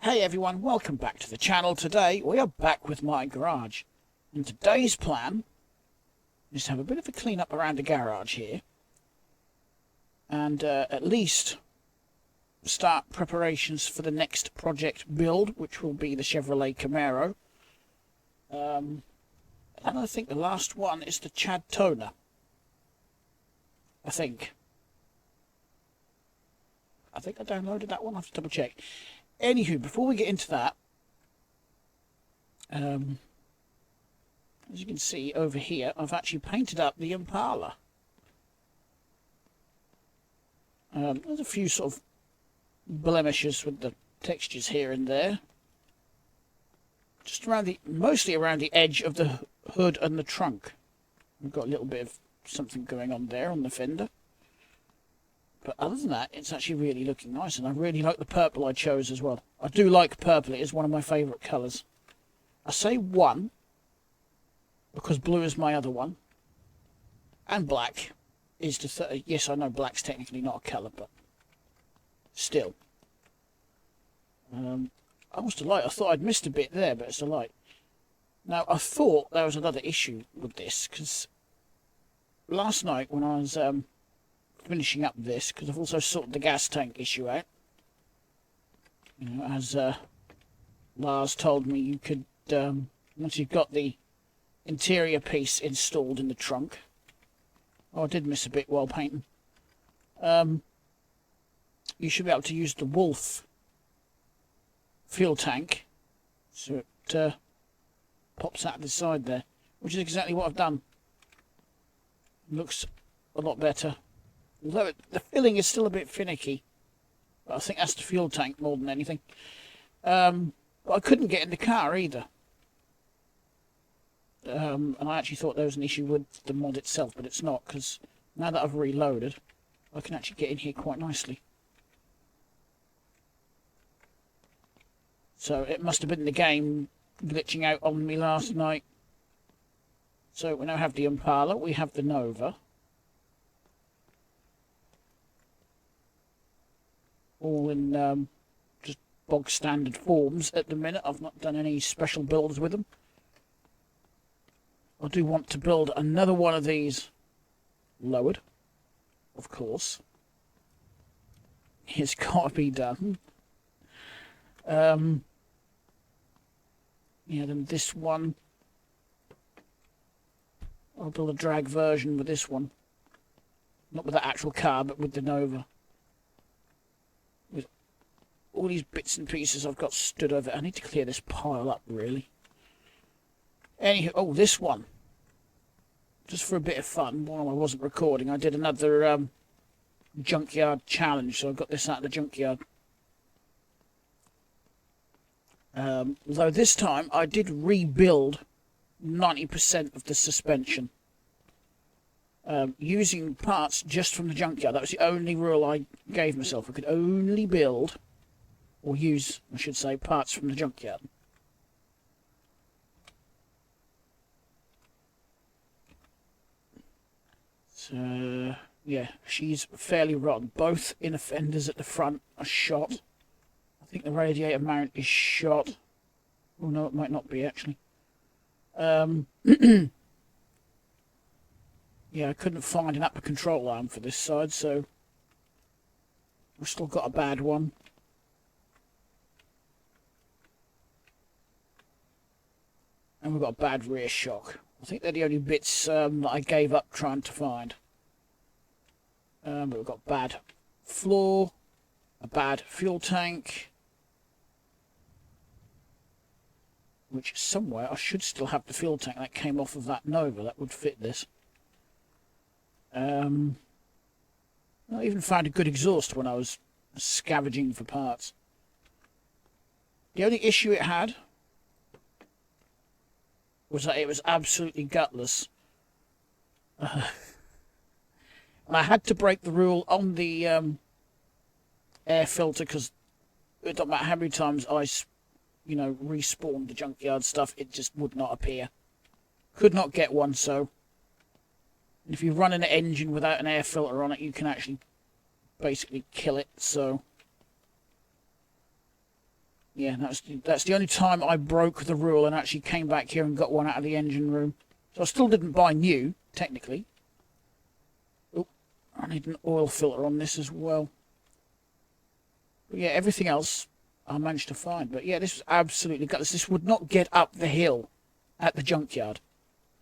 Hey everyone, welcome back to the channel. Today we are back with my garage. And today's plan is to have a bit of a clean up around the garage here. And at least start preparations for the next project build, which will be the Chevrolet Camaro. And I think the last one is the Chad Toner. I think I downloaded that one. I have to double check. Anywho, before we get into that, as you can see over here, I've actually painted up the Impala. There's a few sort of blemishes with the textures here and there. Just around mostly around the edge of the hood and the trunk. We've got a little bit of something going on there on the fender. But other than that, it's actually really looking nice, and I really like the purple I chose as well. I do like purple. It is one of my favourite colours. I say one, because blue is my other one. And black is the third. Yes, I know black's technically not a colour, but still. I was a light. I thought I'd missed a bit there, but it's a light. Now, I thought there was another issue with this, because last night when I was finishing up this, because I've also sorted the gas tank issue out. You know, as Lars told me, you could, once you've got the interior piece installed in the trunk. Oh, I did miss a bit while painting. You should be able to use the Wolf fuel tank, so it pops out of the side there, which is exactly what I've done. Looks a lot better. Although the filling is still a bit finicky. But I think that's the fuel tank more than anything. But I couldn't get in the car either. And I actually thought there was an issue with the mod itself, but it's not, because now that I've reloaded, I can actually get in here quite nicely. So it must have been the game glitching out on me last night. So we now have the Impala, we have the Nova. All in just bog standard forms at the minute. I've not done any special builds with them. I do want to build another one of these lowered, of course. It's got to be done. Yeah, then this one, I'll build a drag version with this one. Not with the actual car, but with the Nova. All these bits and pieces I've got stood over. I need to clear this pile up, really. Anywho, oh, this one. Just for a bit of fun, while I wasn't recording, I did another junkyard challenge, so I got this out of the junkyard. Though this time, I did rebuild 90% of the suspension. Using parts just from the junkyard. That was the only rule I gave myself. I could only build, or use, I should say, parts from the junkyard. So, yeah, she's fairly rotten. Both inner fenders at the front are shot. I think the radiator mount is shot. Oh no, it might not be, actually. Yeah, I couldn't find an upper control arm for this side, so I've still got a bad one. And we've got a bad rear shock. I think they're the only bits that I gave up trying to find. But we've got bad floor, a bad fuel tank, which somewhere I should still have the fuel tank that came off of that Nova. That would fit this. I even found a good exhaust when I was scavenging for parts. The only issue it had was that it was absolutely gutless. And I had to break the rule on the air filter, because it don't matter how many times I, respawned the junkyard stuff, it just would not appear. Could not get one, so if you run an engine without an air filter on it, you can actually basically kill it, so Yeah, that's the only time I broke the rule and actually came back here and got one out of the engine room. So I still didn't buy new, technically. Oh, I need an oil filter on this as well. But yeah, everything else I managed to find. But yeah, this was absolutely gutless. This would not get up the hill at the junkyard.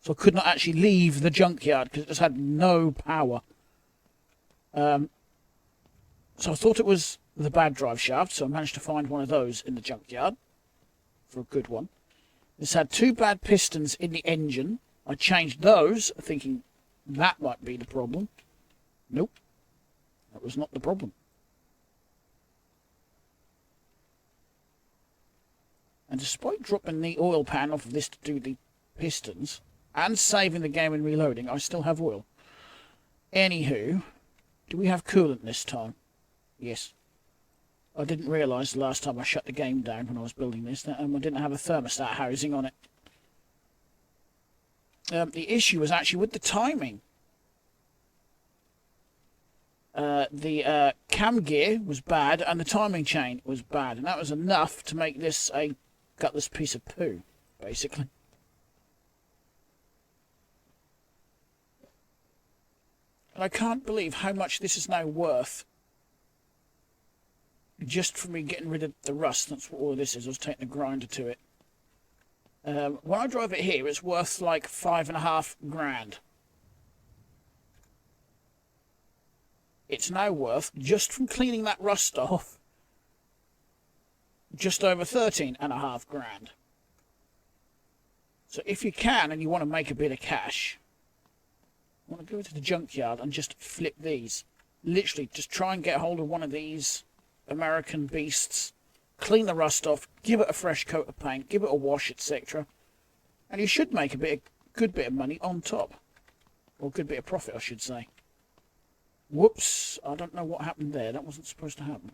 So I could not actually leave the junkyard because it just had no power. So I thought it was the bad drive shaft, so I managed to find one of those in the junkyard for a good one. This had 2 bad pistons in the engine. I changed those, thinking that might be the problem. Nope, that was not the problem. And despite dropping the oil pan off of this to do the pistons and saving the game and reloading, I still have oil. Anywho, do we have coolant this time? Yes. I didn't realise the last time I shut the game down when I was building this that I didn't have a thermostat housing on it. The issue was actually with the timing. The cam gear was bad and the timing chain was bad, and that was enough to make this a gutless piece of poo, basically. And I can't believe how much this is now worth. Just for me getting rid of the rust, that's what all this is. I was taking a grinder to it. When I drive it here, it's worth like $5.5 grand. It's now worth, just from cleaning that rust off, just over $13.5 grand. So if you can and you want to make a bit of cash, I want to go to the junkyard and just flip these. Literally, just try and get hold of one of these American beasts, clean the rust off, give it a fresh coat of paint, give it a wash, etc. And you should make a good bit of money on top. Or a good bit of profit, I should say. Whoops, I don't know what happened there. That wasn't supposed to happen.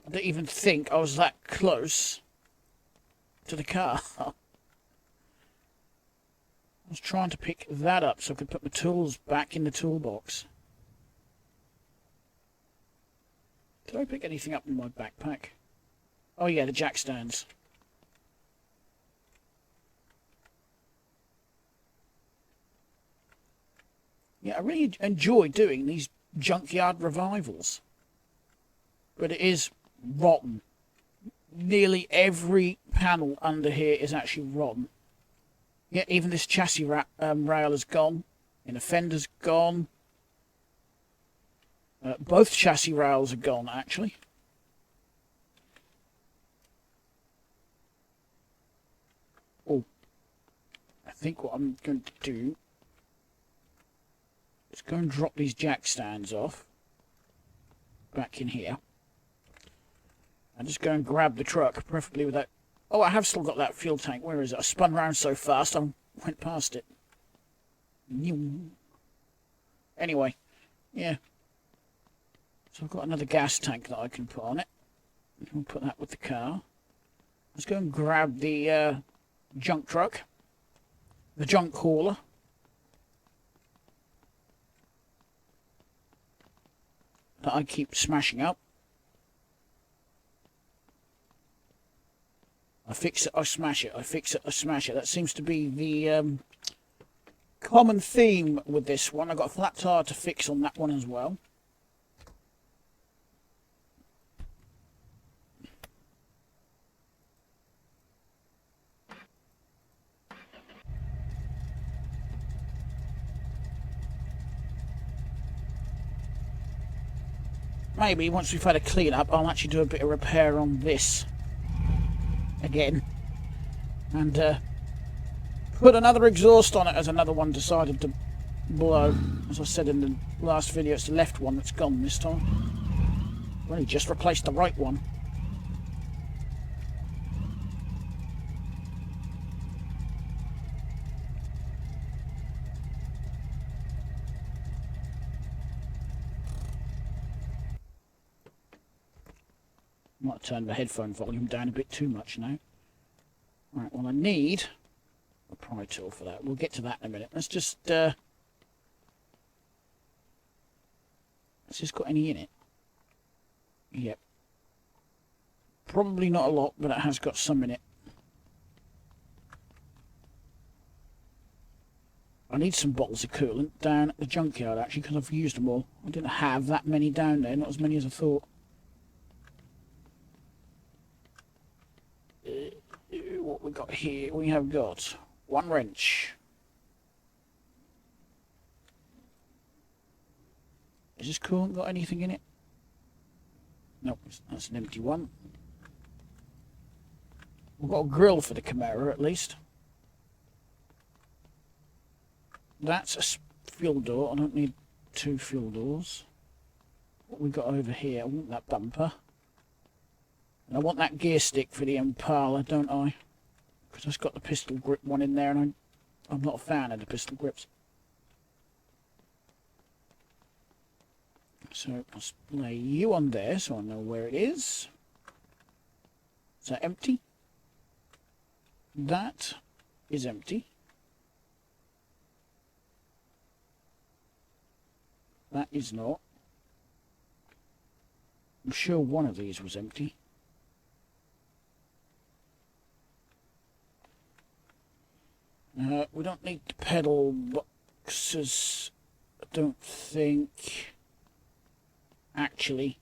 I didn't even think I was that close to the car. I was trying to pick that up so I could put my tools back in the toolbox. Did I pick anything up in my backpack? Oh yeah, the jack stands. Yeah, I really enjoy doing these junkyard revivals. But it is rotten. Nearly every panel under here is actually rotten. Yeah, even this chassis rail is gone. And the fender's gone. Both chassis rails are gone, actually. Oh, I think what I'm going to do is go and drop these jack stands off back in here. And just go and grab the truck, preferably with that. Oh, I have still got that fuel tank. Where is it? I spun around so fast I went past it. Anyway, yeah. So I've got another gas tank that I can put on it. We'll put that with the car. Let's go and grab the junk truck. The junk hauler. That I keep smashing up. I fix it, I smash it. I fix it, I smash it. That seems to be the common theme with this one. I've got a flat tire to fix on that one as well. Maybe once we've had a clean up, I'll actually do a bit of repair on this again. And put another exhaust on it, as another one decided to blow. As I said in the last video, it's the left one that's gone this time. Well, he just replaced the right one. Might turn the headphone volume down a bit too much now. Right, well I need a pry tool for that. We'll get to that in a minute. Let's just has this got any in it? Yep. Probably not a lot, but it has got some in it. I need some bottles of coolant down at the junkyard, actually, because I've used them all. I didn't have that many down there, not as many as I thought. What we got here? We have got one wrench. Is this coolant got anything in it? Nope, that's an empty one. We've got a grill for the Camaro, at least. That's a fuel door. I don't need two fuel doors. What we got over here? I want that bumper. And I want that gear stick for the Impala, don't I? Because it's got the pistol grip one in there, and I'm not a fan of the pistol grips. So I'll lay you on there so I know where it is. Is that empty? That is empty. That is not. I'm sure one of these was empty. We don't need the pedal boxes, I don't think. Actually,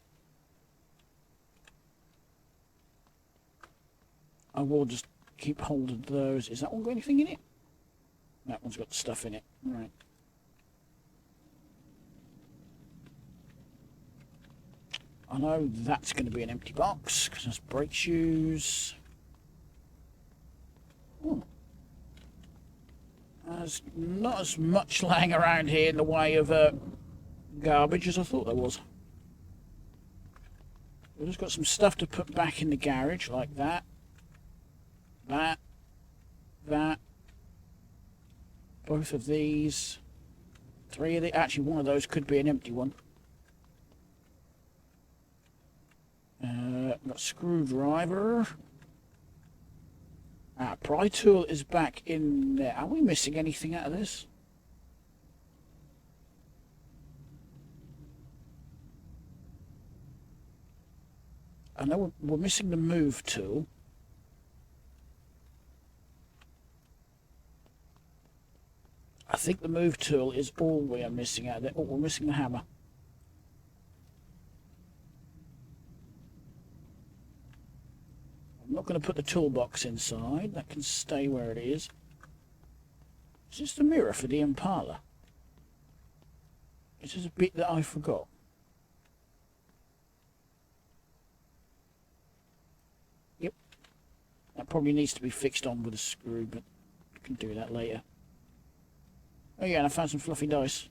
I will just keep hold of those. Is that one got anything in it? That one's got stuff in it. Right. I know that's going to be an empty box because that's brake shoes. Oh. There's not as much lying around here in the way of garbage as I thought there was. We've just got some stuff to put back in the garage, like that. That. Both of these. Three of the. Actually, one of those could be an empty one. Got a screwdriver. Pry tool is back in there. Are we missing anything out of this? I know we're missing the move tool. I think the move tool is all we are missing out of it. Oh, we're missing the hammer. I'm not going to put the toolbox inside. That can stay where it is. Is this the mirror for the Impala? This is a bit that I forgot. Yep. That probably needs to be fixed on with a screw, but I can do that later. Oh yeah, and I found some fluffy dice.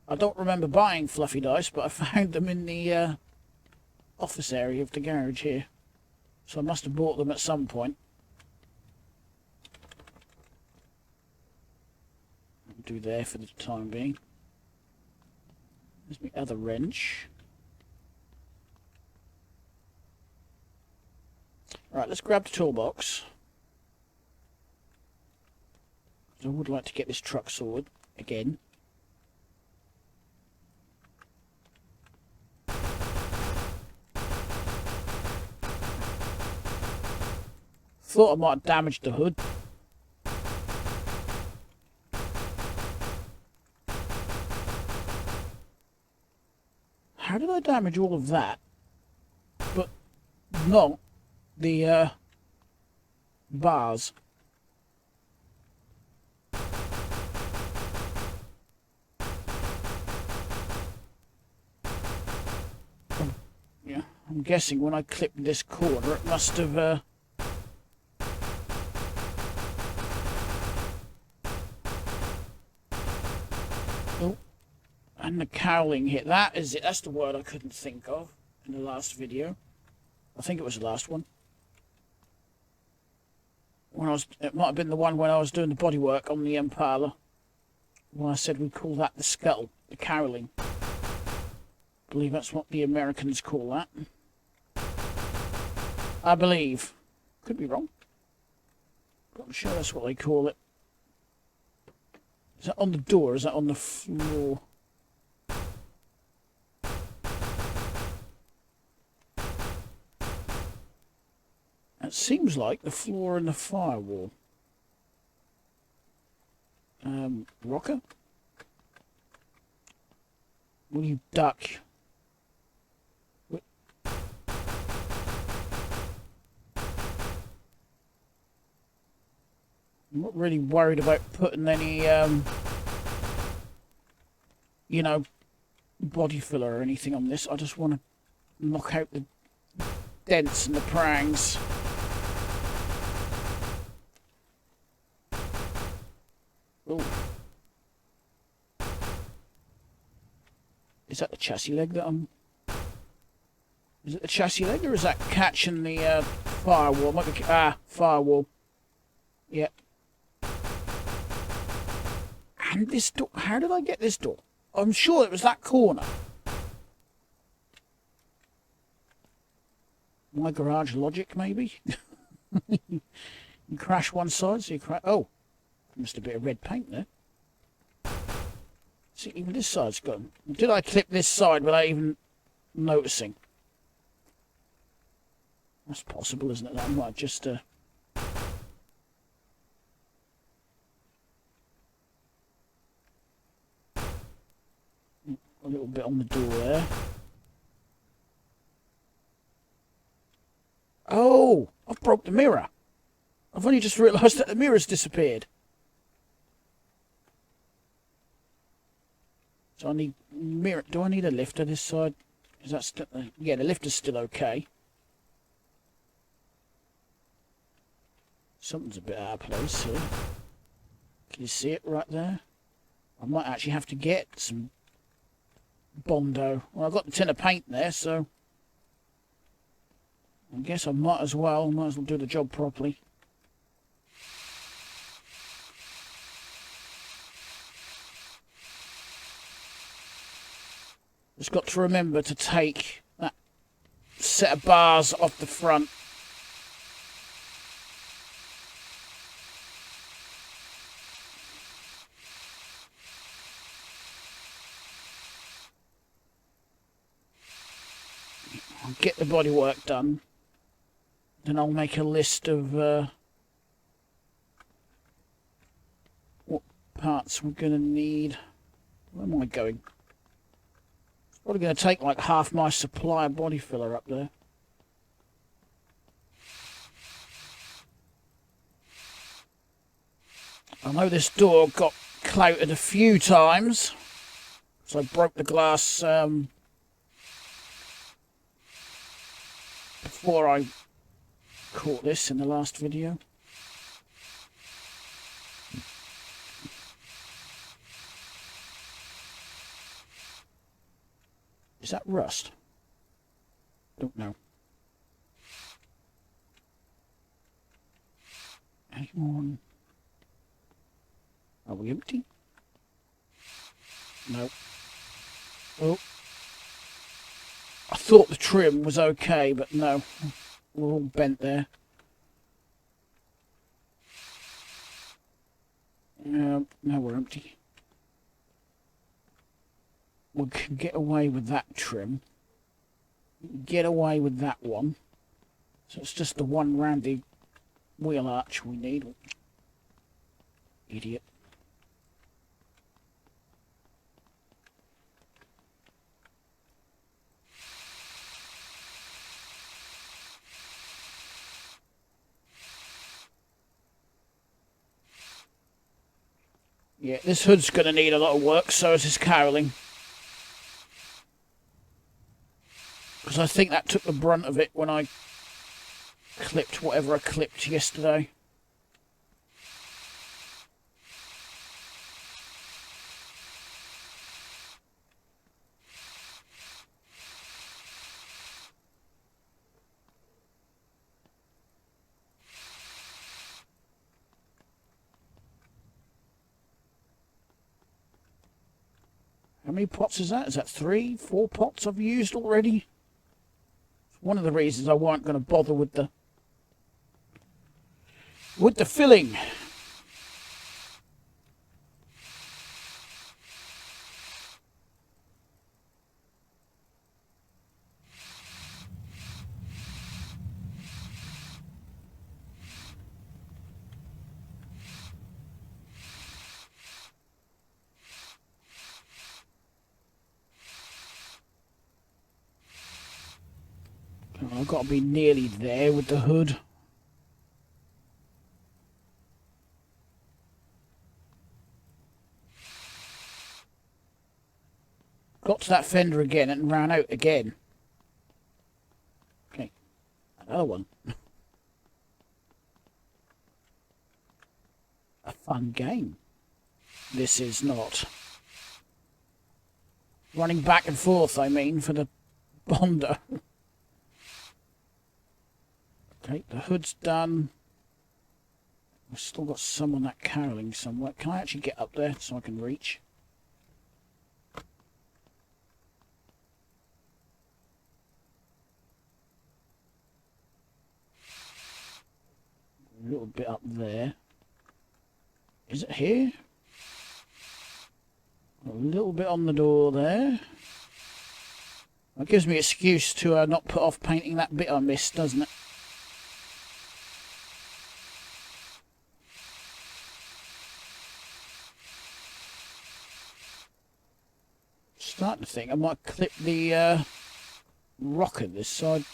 I don't remember buying fluffy dice, but I found them in the office area of the garage here. So I must have bought them at some point. I'll do there for the time being. There's my other wrench. Right, let's grab the toolbox. I would like to get this truck sorted again. Thought I might have damaged the hood. How did I damage all of that, but not the bars? Yeah, I'm guessing when I clipped this corner, it must have oh, and the cowling hit. That is it. That's the word I couldn't think of in the last video. I think it was the last one. It might have been the one when I was doing the bodywork on the Impala. When I said we call that the scuttle, the cowling. I believe that's what the Americans call that. I believe. Could be wrong. But I'm sure that's what they call it. Is that on the door or is that on the floor? It seems like the floor and the firewall. Rocker? Will you duck? I'm not really worried about putting any, you know, body filler or anything on this. I just want to knock out the dents and the prangs. Oh. Is that the chassis leg that I'm... Is it the chassis leg or is that catching the firewall? Might be... firewall. Yep. And this door... How did I get this door? I'm sure it was that corner. My garage logic, maybe? You crash one side, so you crash... Oh! Must have been a bit of red paint there. See, even this side's gone. Did I clip this side without even noticing? That's possible, isn't it? That might just... A little bit on the door there. Oh! I've broke the mirror. I've only just realised that the mirror's disappeared. So I need mirror. Do I need a lifter this side? Is that still... yeah, the lifter's still okay. Something's a bit out of place here. Can you see it right there? I might actually have to get some Bondo. Well, I've got the tin of paint there, so I guess I might as well do the job properly. Just got to remember to take that set of bars off the front. I'll get the bodywork done. Then I'll make a list of what parts we're going to need. Where am I going? It's probably going to take like half my supply of body filler up there. I know this door got clouted a few times, so I broke the glass before I caught this in the last video. Is that rust? Don't know. Anyone? Are we empty? No. Oh. I thought the trim was okay, but no. We're all bent there. No, we're empty. We can get away with that trim. Get away with that one. So it's just the one rounded wheel arch we need. Idiot. Yeah, this hood's going to need a lot of work, so is this cowling. Because I think that took the brunt of it when I clipped whatever I clipped yesterday. How many pots is that? Is that 3, 4 pots I've used already? It's one of the reasons I weren't going to bother with the filling. I've got to be nearly there with the hood. Got to that fender again and ran out again. Okay, another one. A fun game. This is not. Running back and forth, I mean, for the Bondo. Okay, the hood's done. I've still got some on that caroling somewhere. Can I actually get up there so I can reach? A little bit up there. Is it here? A little bit on the door there. That gives me an excuse to not put off painting that bit I missed, doesn't it? Starting to think I might clip the rocker this side.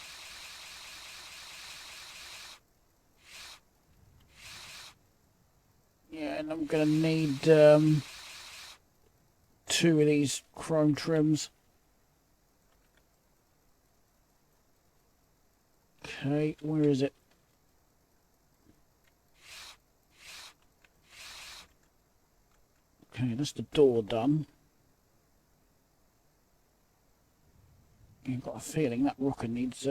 Yeah, and I'm going to need 2 of these chrome trims. Okay, where is it? Okay, that's the door done. I've got a feeling that rocker needs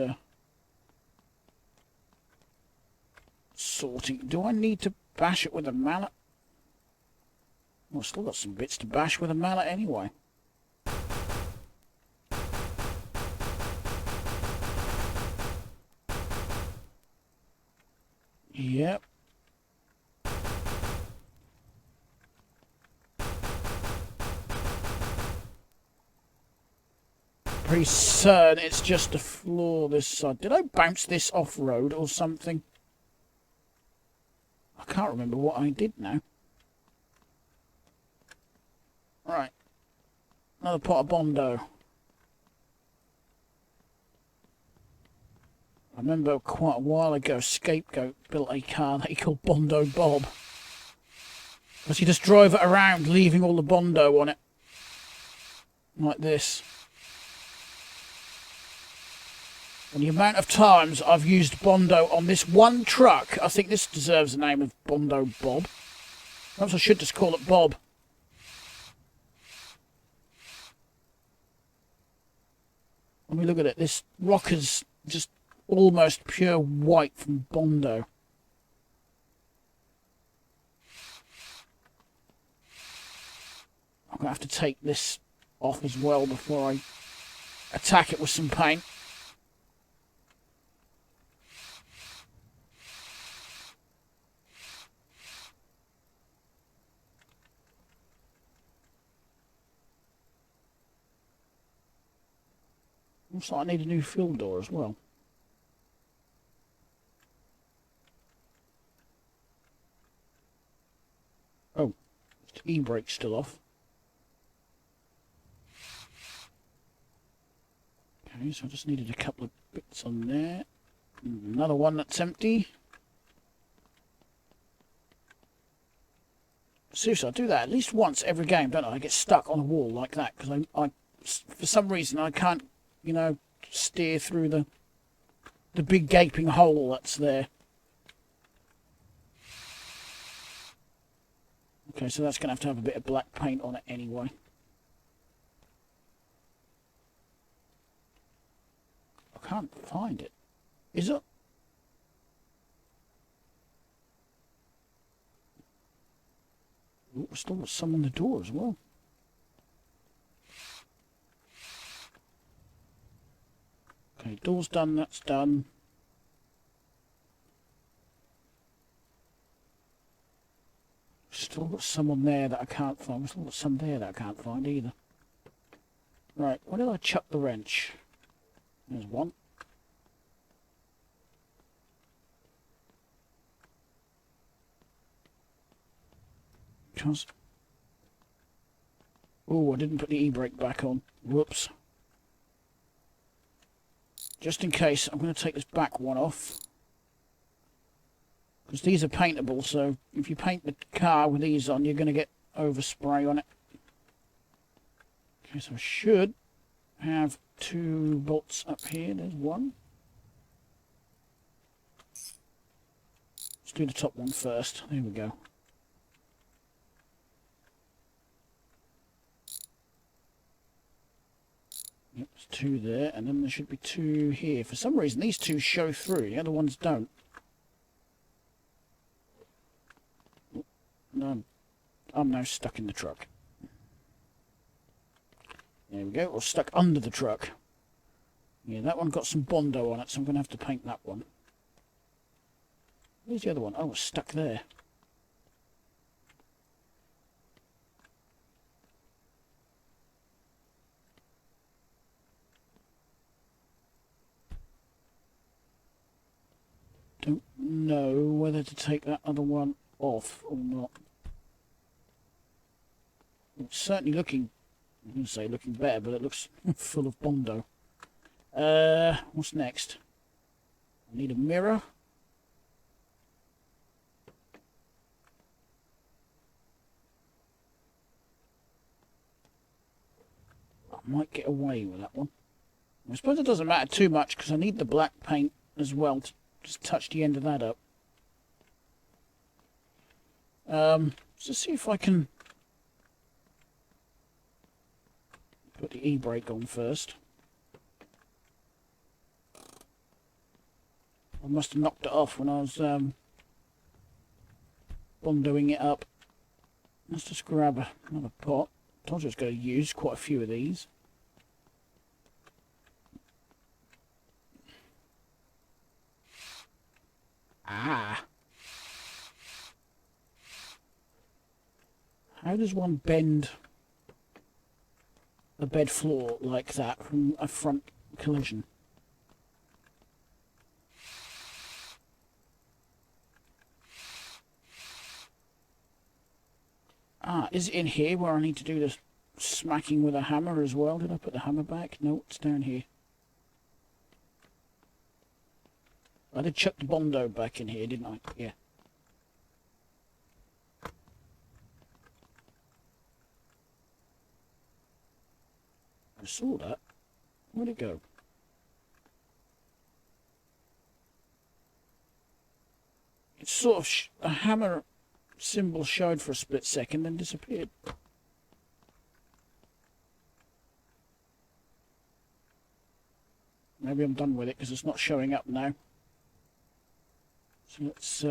sorting. Do I need to bash it with a mallet? Well, I've still got some bits to bash with a mallet anyway. Yep. Pretty certain it's just the floor this side. Did I bounce this off-road or something? I can't remember what I did now. Right. Another pot of Bondo. I remember quite a while ago, Scapegoat built a car that he called Bondo Bob. Because he just drove it around, leaving all the Bondo on it. Like this. And the amount of times I've used Bondo on this one truck, I think this deserves the name of Bondo Bob. Perhaps I should just call it Bob. I mean, look at it. This rocker's just almost pure white from Bondo. I'm going to have to take this off as well before I attack it with some paint. Looks like I need a new fill door as well. Oh, the e-brake's still off. Okay, so I just needed a couple of bits on there. Another one that's empty. Seriously, I do that at least once every game, don't I? I get stuck on a wall like that because I for some reason I can't, you know, steer through the big gaping hole that's there. Okay, so that's going to have a bit of black paint on it anyway. I can't find it. Is it? Ooh, still got some on the door as well. Okay, door's done, that's done. Still got some on there that I can't find. Still got some there that I can't find either. Right, where did I chuck the wrench? There's one. Oh, I didn't put the e-brake back on. Whoops. Just in case, I'm going to take this back one off. Because these are paintable, so if you paint the car with these on, you're going to get overspray on it. Okay, so I should have 2 bolts up here. There's one. Let's do the top one first. There we go. Yep, there's 2 there, and then there should be 2 here. For some reason, these 2 show through, the other ones don't. No, I'm now stuck in the truck. There we go, we're stuck under the truck. Yeah, that one got some Bondo on it, so I'm going to have to paint that one. Where's the other one? Oh, it's stuck there. Don't know whether to take that other one off or not. It's certainly looking, I'm going to say looking better, but it looks full of Bondo. What's next? I need a mirror. I might get away with that one. I suppose it doesn't matter too much because I need the black paint as well to just touch the end of that up. Let's see if I can put the e-brake on first. I must have knocked it off when I was bondoing it up. Let's just grab another pot. I told you I was going to use quite a few of these. Ah! How does one bend a bed floor like that from a front collision? Ah, is it in here where I need to do the smacking with a hammer as well? Did I put the hammer back? No, it's down here. I did chuck the Bondo back in here, didn't I? Yeah. I saw that. Where'd it go? It's sort of a hammer symbol showed for a split second, then disappeared. Maybe I'm done with it because it's not showing up now. So let's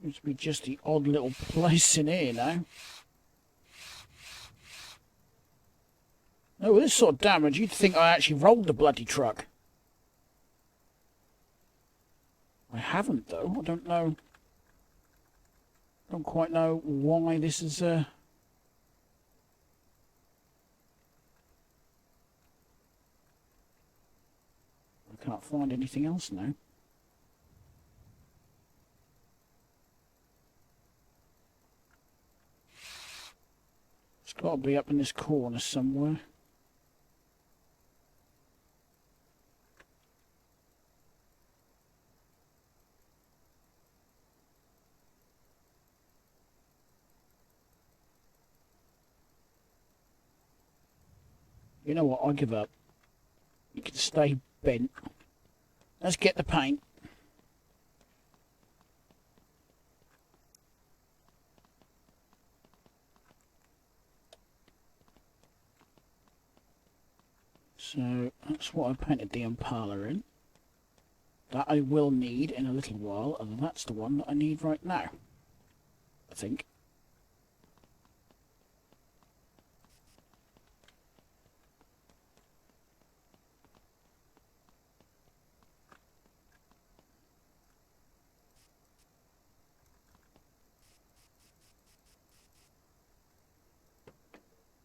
seems to be just the odd little place in here now. Oh, with this sort of damage, you'd think I actually rolled the bloody truck. I haven't, though. I don't know. Don't quite know why this is. I can't find anything else now. It's got to be up in this corner somewhere. You know what, I give up. You can stay bent. Let's get the paint. So, that's what I painted the Impala in. That I will need in a little while, and that's the one that I need right now. I think.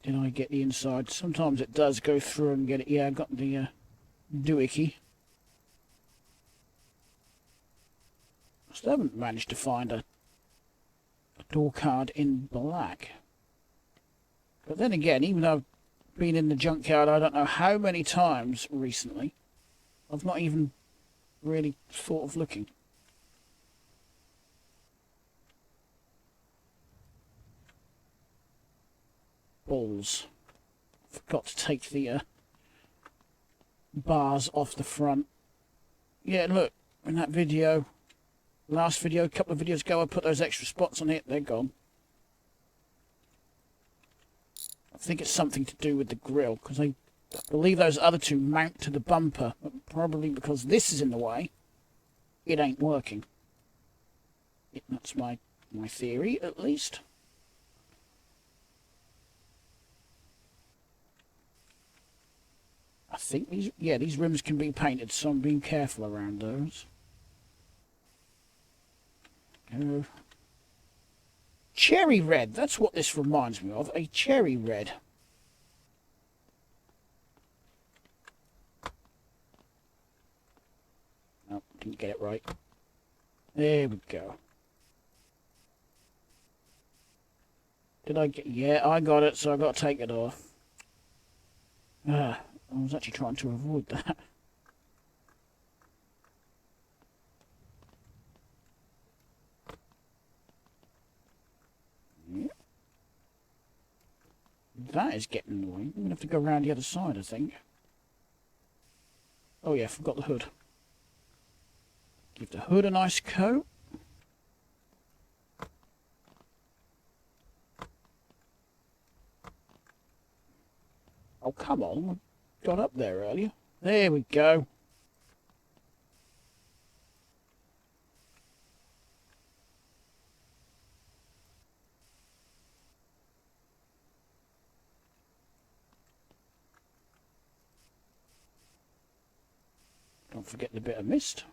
Did I get the inside? Sometimes it does go through and get it. Yeah, I got the doohickey. I still haven't managed to find a door card in black. But then again, even though I've been in the junkyard I don't know how many times recently, I've not even really thought of looking. Balls. Forgot to take the bars off the front. Yeah, look, in that video, last video, a couple of videos ago, I put those extra spots on it, they're gone. I think it's something to do with the grill, because I believe those other two mount to the bumper. But probably because this is in the way, it ain't working. That's my theory, at least. I think these rims can be painted, so I'm being careful around those. Cherry red, that's what this reminds me of, a cherry red. Oh, didn't get it right. There we go. Did I get... Yeah, I got it, so I got to take it off. I was actually trying to avoid that. Yep. That is getting annoying. I'm going to have to go around the other side, I think. Oh yeah, forgot the hood. Give the hood a nice coat. Oh, come on. I got up there earlier. There we go. Don't forget the bit I missed.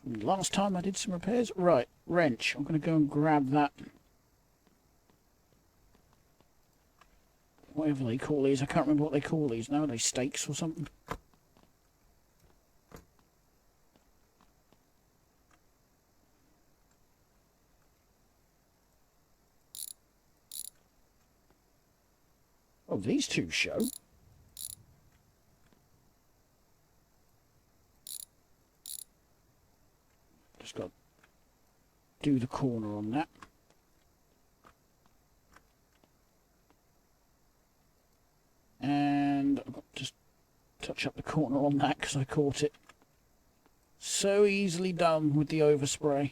From the last time I did some repairs. Right, wrench. I'm going to go and grab that. Whatever they call these. I can't remember what they call these now. Are they stakes or something? Oh, these two show. Just got to do the corner on that. And I've got to just touch up the corner on that because I caught it. So easily done with the overspray.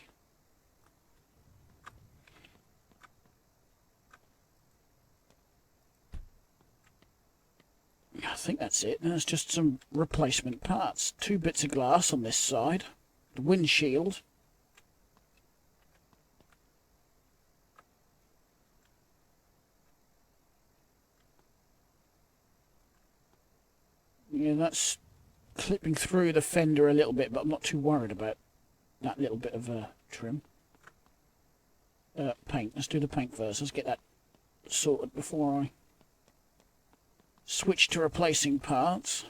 I think that's it. There's just some replacement parts. 2 bits of glass on this side. The windshield. Yeah, that's clipping through the fender a little bit, but I'm not too worried about that little bit of trim. Paint. Let's do the paint first. Let's get that sorted before I switch to replacing parts.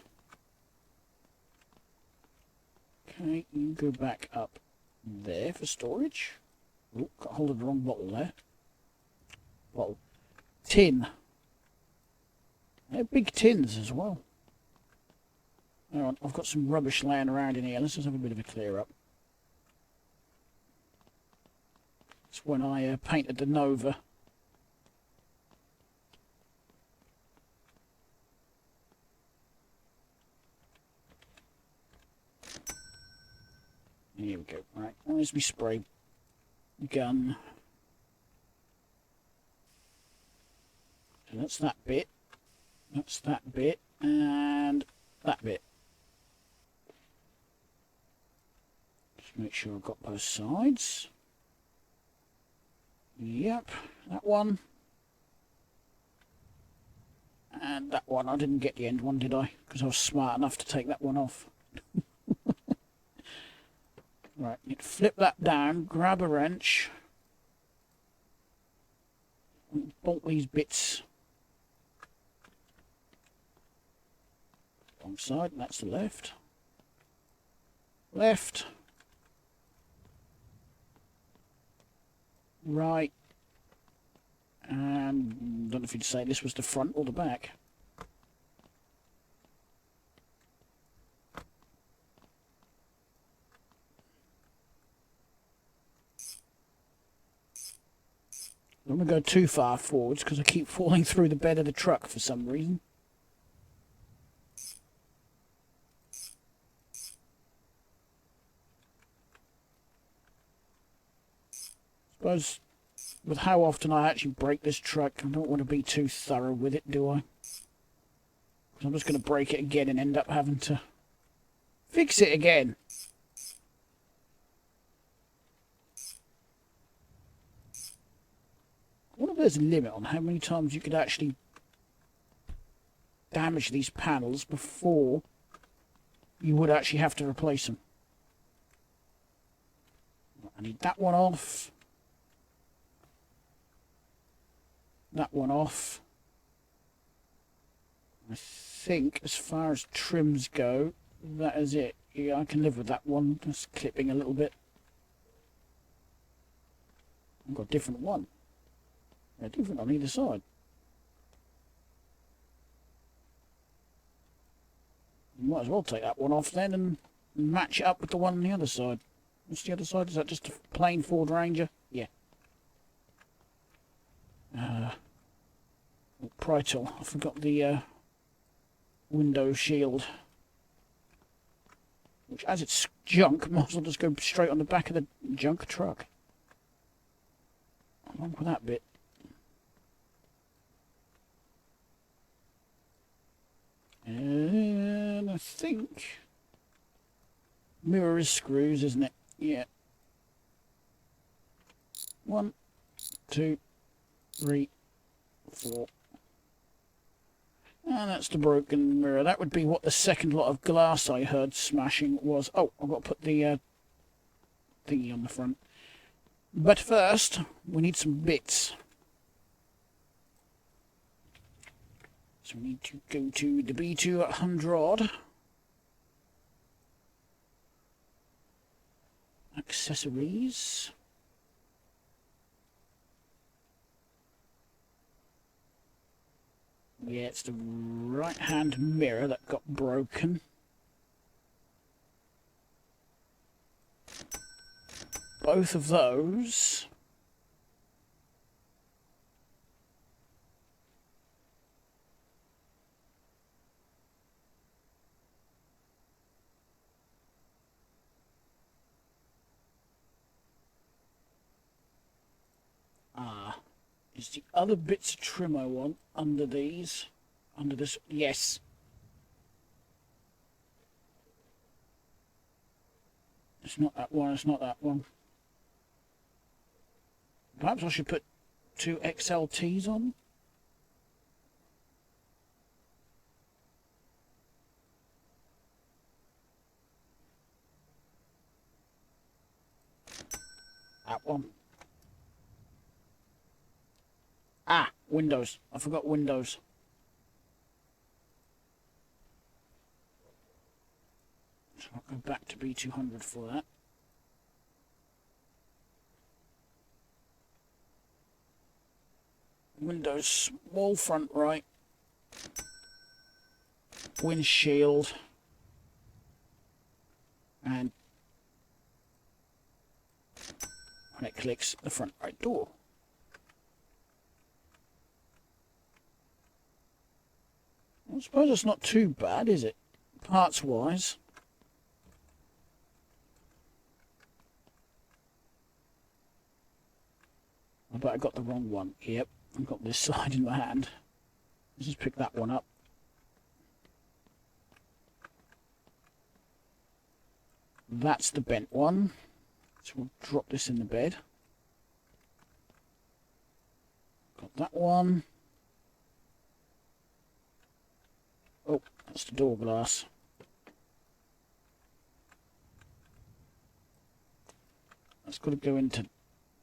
Okay, you go back up there for storage. Oh, got hold of the wrong bottle there. Bottle. Tin. They're big tins as well. Hang on, I've got some rubbish laying around in here. Let's just have a bit of a clear up. It's when I painted the Nova. Here we go. Right, there's my spray gun. So that's that bit. That's that bit. And that bit. Just make sure I've got both sides. Yep, that one. And that one. I didn't get the end one, did I? Because I was smart enough to take that one off. Right, you flip that down, grab a wrench, and bolt these bits. Wrong side, that's the left. Left. Right. And I don't know if you'd say this was the front or the back. I don't want to go too far forwards because I keep falling through the bed of the truck for some reason. I suppose with how often I actually break this truck, I don't want to be too thorough with it, do I? Because I'm just going to break it again and end up having to fix it again. I wonder if there's a limit on how many times you could actually damage these panels before you would actually have to replace them. I need that one off. That one off. I think as far as trims go, that is it. Yeah, I can live with that one. Just clipping a little bit. I've got a different one. They're different on either side. You might as well take that one off then and match it up with the one on the other side. What's the other side? Is that just a plain Ford Ranger? Yeah. Prytel. I forgot the window shield. Which, as it's junk, might as well just go straight on the back of the junk truck. Along with that bit. And I think mirror is screws, isn't it? Yeah. 1, 2, 3, 4. And that's the broken mirror. That would be what the second lot of glass I heard smashing was. Oh, I've got to put the thingy on the front. But first, we need some bits. So we need to go to the B200. Accessories. Yeah, it's the right-hand mirror that got broken. Both of those. Is the other bits of trim I want under these? Under this? Yes. It's not that one, it's not that one. Perhaps I should put 2 XLTs on? That one. Ah, windows. I forgot windows. So I'll go back to B200 for that. Windows, small front right. Windshield. And when it clicks, the front right door. I suppose it's not too bad, is it? Parts-wise. I bet I got the wrong one. Yep, I've got this side in my hand. Let's just pick that one up. That's the bent one. So we'll drop this in the bed. Got that one. Oh, that's the door glass. That's got to go into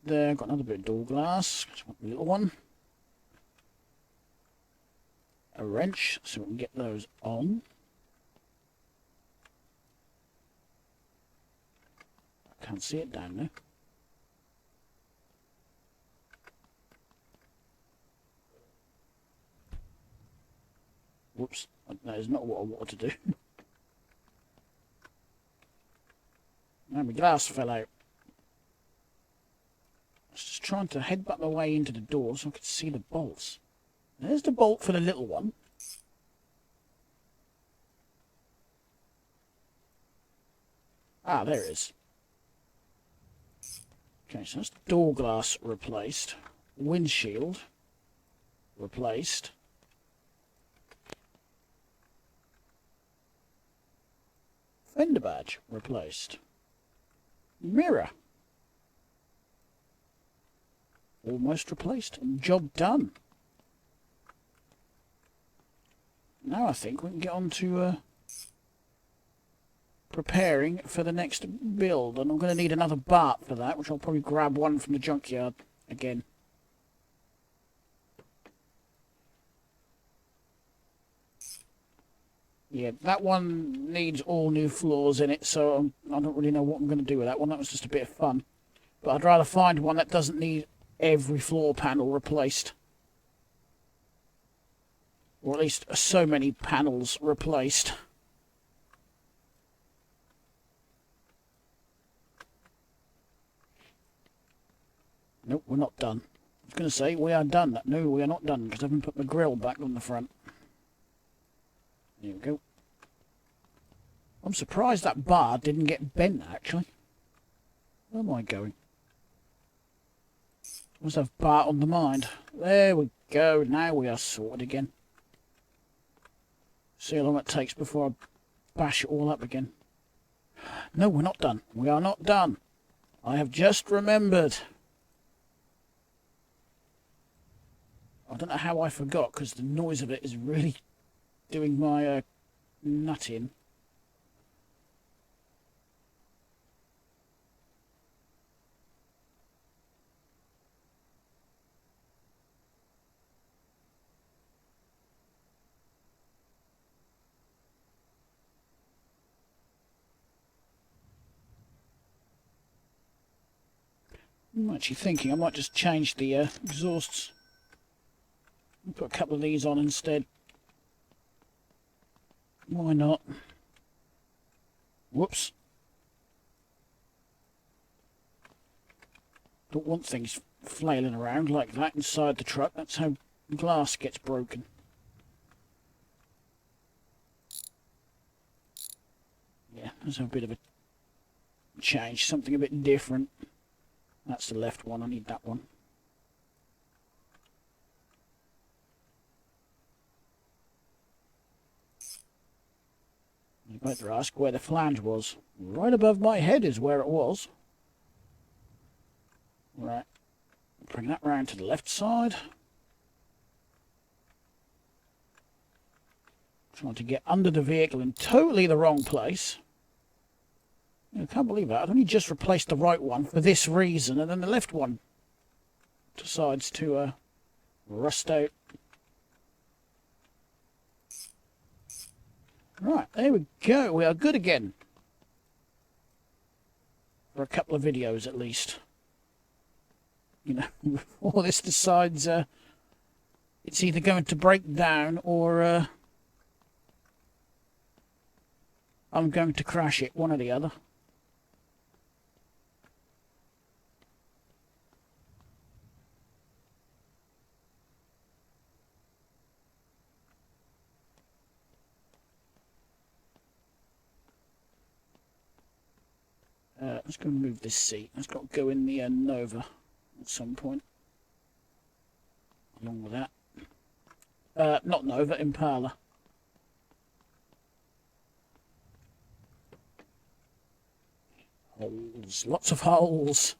there. Got another bit of door glass. Just want the little one. A wrench, so we can get those on. Can't see it down there. Whoops, that is not what I wanted to do. And my glass fell out. I was just trying to headbutt my way into the door so I could see the bolts. There's the bolt for the little one. Ah, there it is. Okay, so that's door glass replaced. Windshield replaced. Fender badge replaced. Mirror almost replaced. Job done. Now I think we can get on to preparing for the next build, and I'm going to need another Bart for that, which I'll probably grab one from the junkyard again. Yeah, that one needs all new floors in it, so I don't really know what I'm going to do with that one. That was just a bit of fun. But I'd rather find one that doesn't need every floor panel replaced. Or at least so many panels replaced. Nope, we're not done. I was going to say, we are done. No, we are not done, because I haven't put my grill back on the front. There we go. I'm surprised that bar didn't get bent, actually. Where am I going? Must have Bart on the mind. There we go. Now we are sorted again. See how long it takes before I bash it all up again. No, we're not done. We are not done. I have just remembered. I don't know how I forgot, because the noise of it is really doing my nut in. I'm actually thinking I might just change the exhausts. Put a couple of these on instead. Why not? Whoops. Don't want things flailing around like that inside the truck. That's how glass gets broken. Yeah, there's a bit of a change. Something a bit different. That's the left one. I need that one. You better ask where the flange was. Right above my head is where it was. Right. Bring that round to the left side. Trying to get under the vehicle in totally the wrong place. I can't believe that. I'd only just replaced the right one for this reason, and then the left one decides to rust out. Right, there we go. We are good again. For a couple of videos at least. You know, before this decides it's either going to break down or I'm going to crash it, one or the other. Let's go and move this seat. That's got to go in the Nova at some point. Along with that. Not Nova, Impala. Holes. Lots of holes.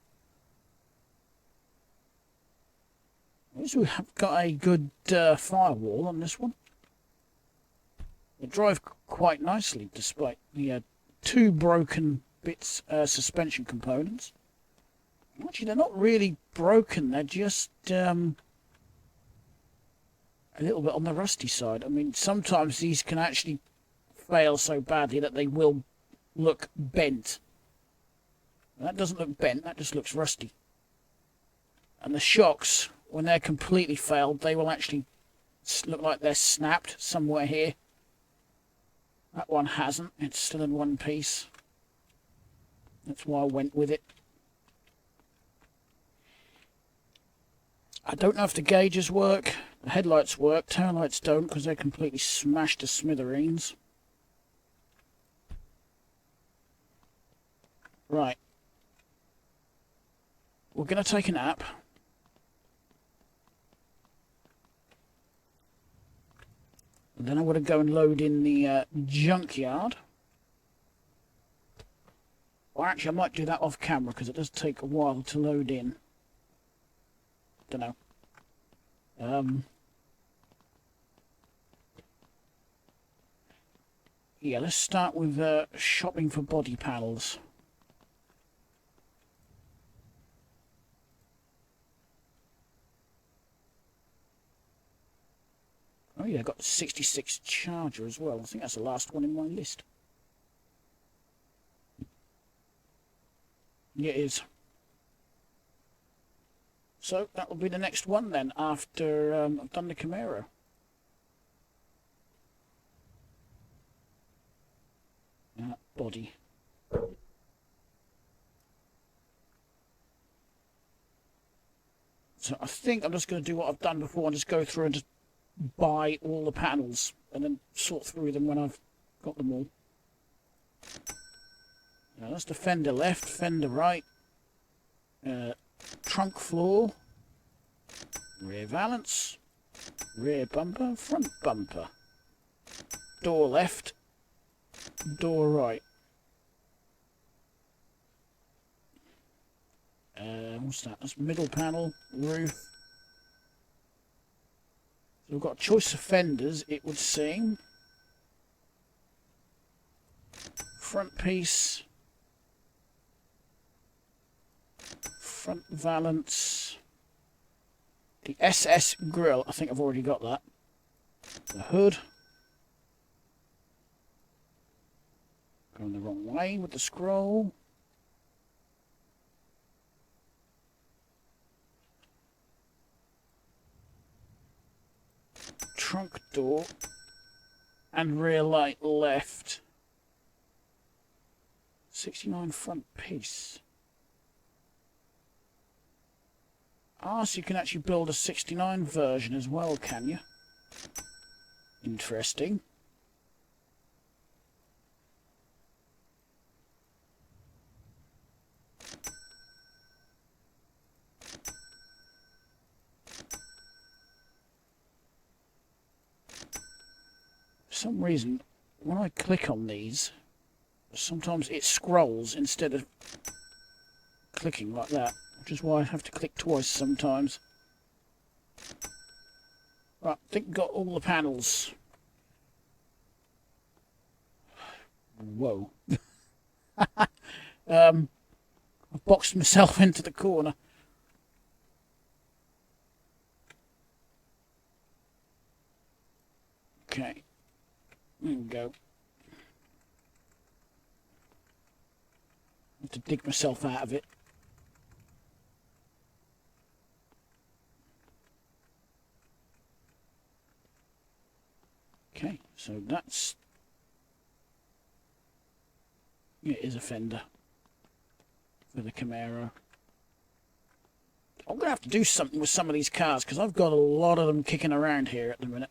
At least we have got a good firewall on this one. It drives quite nicely despite the two broken bits suspension components. Actually, they're not really broken. They're just a little bit on the rusty side. I mean, sometimes these can actually fail so badly that they will look bent. That doesn't look bent, that just looks rusty. And the shocks, when they're completely failed, they will actually look like they're snapped somewhere here. That one hasn't, it's still in one piece. That's why I went with it. I don't know if the gauges work. The headlights work, taillights don't because they're completely smashed to smithereens. Right. We're going to take a nap. And then I want to go and load in the junkyard. Or actually, I might do that off camera because it does take a while to load in. Don't know. Yeah, let's start with shopping for body panels. Oh yeah, I got the 66 Charger as well. I think that's the last one in my list. Yeah, it is. So that will be the next one then, after I've done the Camaro. Body. So I think I'm just going to do what I've done before and just go through and just buy all the panels and then sort through them when I've got them all. Now that's the fender left, fender right, trunk floor, rear valance, rear bumper, front bumper, door left, door right. What's that? That's middle panel, roof. So we've got a choice of fenders, it would seem. Front piece. Front valance. The SS grille, I think I've already got that. The hood. Going the wrong way with the scroll. Trunk door and rear light left. 69 front piece. Ah, so you can actually build a 69 version as well, can you? Interesting. For some reason, when I click on these, sometimes it scrolls instead of clicking like that, which is why I have to click twice sometimes. Right, I think got all the panels. Whoa. I've boxed myself into the corner. Okay. There we go. I have to dig myself out of it. Okay, so that's... Yeah, it is a fender for the Camaro. I'm going to have to do something with some of these cars because I've got a lot of them kicking around here at the minute.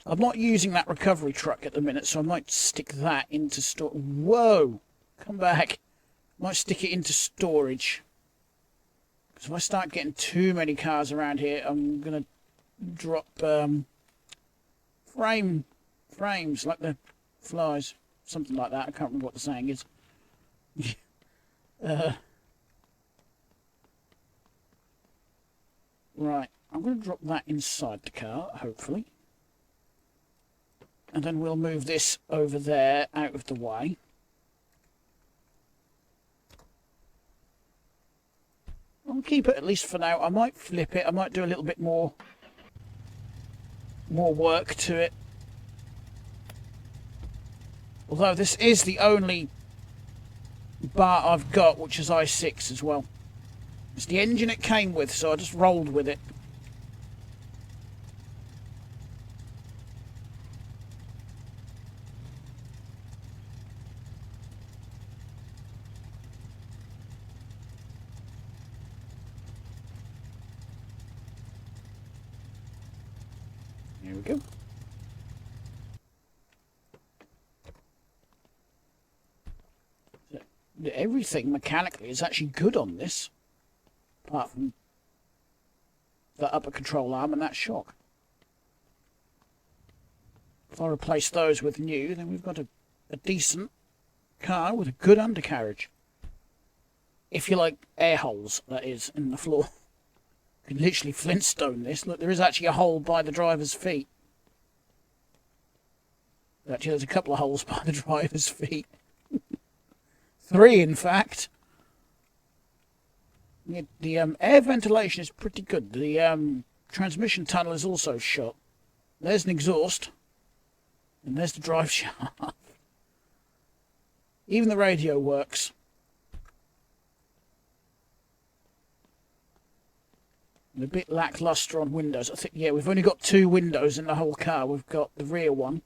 I'm not using that recovery truck at the minute, so I might stick that into store. Whoa! Come back. Might stick it into storage. Because if I start getting too many cars around here, I'm going to drop frames like the flies. Something like that. I can't remember what the saying is. Right. I'm going to drop that inside the car, hopefully. And then we'll move this over there, out of the way. I'll keep it at least for now. I might flip it. I might do a little bit more work to it. Although this is the only bar I've got which is i6 as well. It's the engine it came with, so I just rolled with it. Here we go. Everything mechanically is actually good on this, apart from the upper control arm and that shock. If I replace those with new, then we've got a decent car with a good undercarriage. If you like air holes, that is, in the floor. You can literally Flintstone this. Look, there is actually a hole by the driver's feet. Actually, there's a couple of holes by the driver's feet. 3, in fact. The air ventilation is pretty good. The transmission tunnel is also shot. There's an exhaust. And there's the drive shaft. Even the radio works. And a bit lackluster on windows. I think, yeah, we've only got 2 windows in the whole car. We've got the rear one.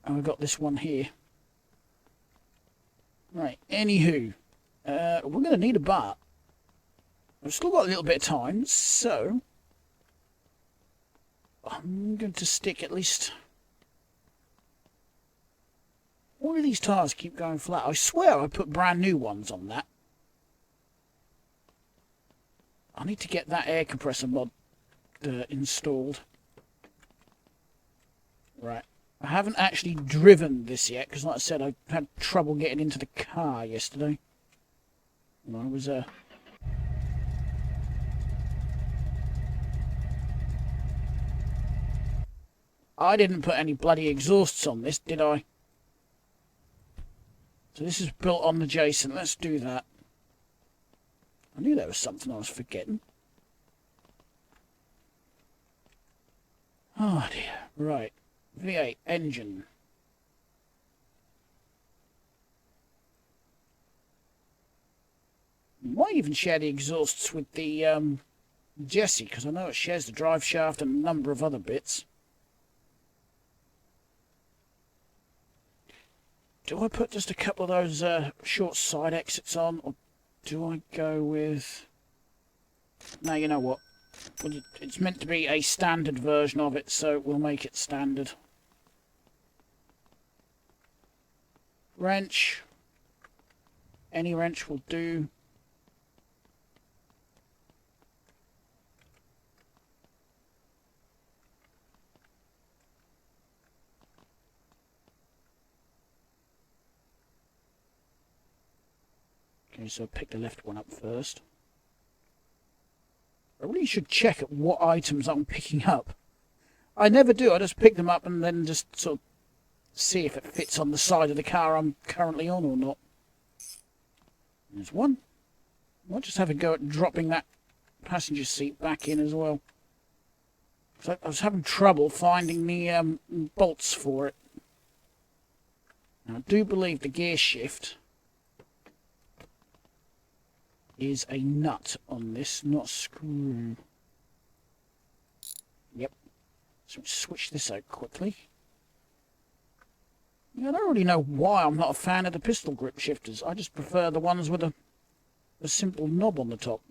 And we've got this one here. Right, anywho. We're going to need a bar. We've still got a little bit of time, so I'm going to stick at least... Why do these tyres keep going flat? I swear I put brand new ones on that. I need to get that air compressor mod installed. Right. I haven't actually driven this yet, because like I said, I had trouble getting into the car yesterday. And I was... I didn't put any bloody exhausts on this, did I? So this is built on the Jason. Let's do that. I knew there was something I was forgetting. Oh dear. Right. V8 engine. Might even share the exhausts with the Jessie, because I know it shares the drive shaft and a number of other bits. Do I put just a couple of those short side exits on, or do I go with... No, you know what? Well, it's meant to be a standard version of it, so we'll make it standard. Wrench. Any wrench will do. Okay, so pick the left one up first. I really should check at what items I'm picking up. I never do. I just pick them up and then just sort of see if it fits on the side of the car I'm currently on or not. There's one. I might just have a go at dropping that passenger seat back in as well. So I was having trouble finding the bolts for it. Now, I do believe the gear shift is a nut on this, not a screw. Yep. So switch this out quickly. Yeah, I don't really know why I'm not a fan of the pistol grip shifters. I just prefer the ones with a simple knob on the top.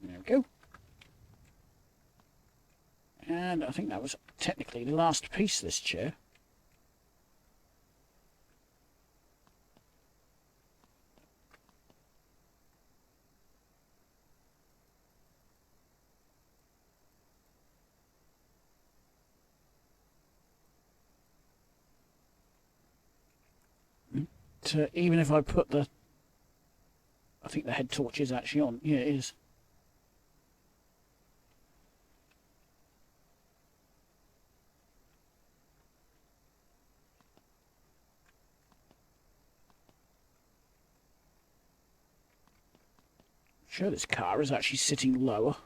There we go. And I think that was technically the last piece of this chair. Even if I put the... I think the head torch is actually on. Yeah, it is. I'm sure this car is actually sitting lower.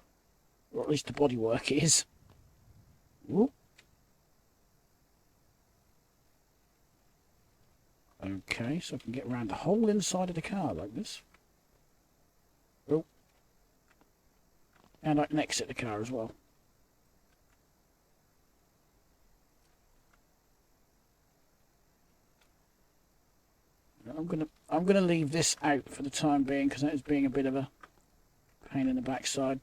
Or at least the bodywork is. Whoop. Okay, so I can get around the whole inside of the car like this. Oh. And I can exit the car as well. I'm gonna leave this out for the time being because that is being a bit of a pain in the backside.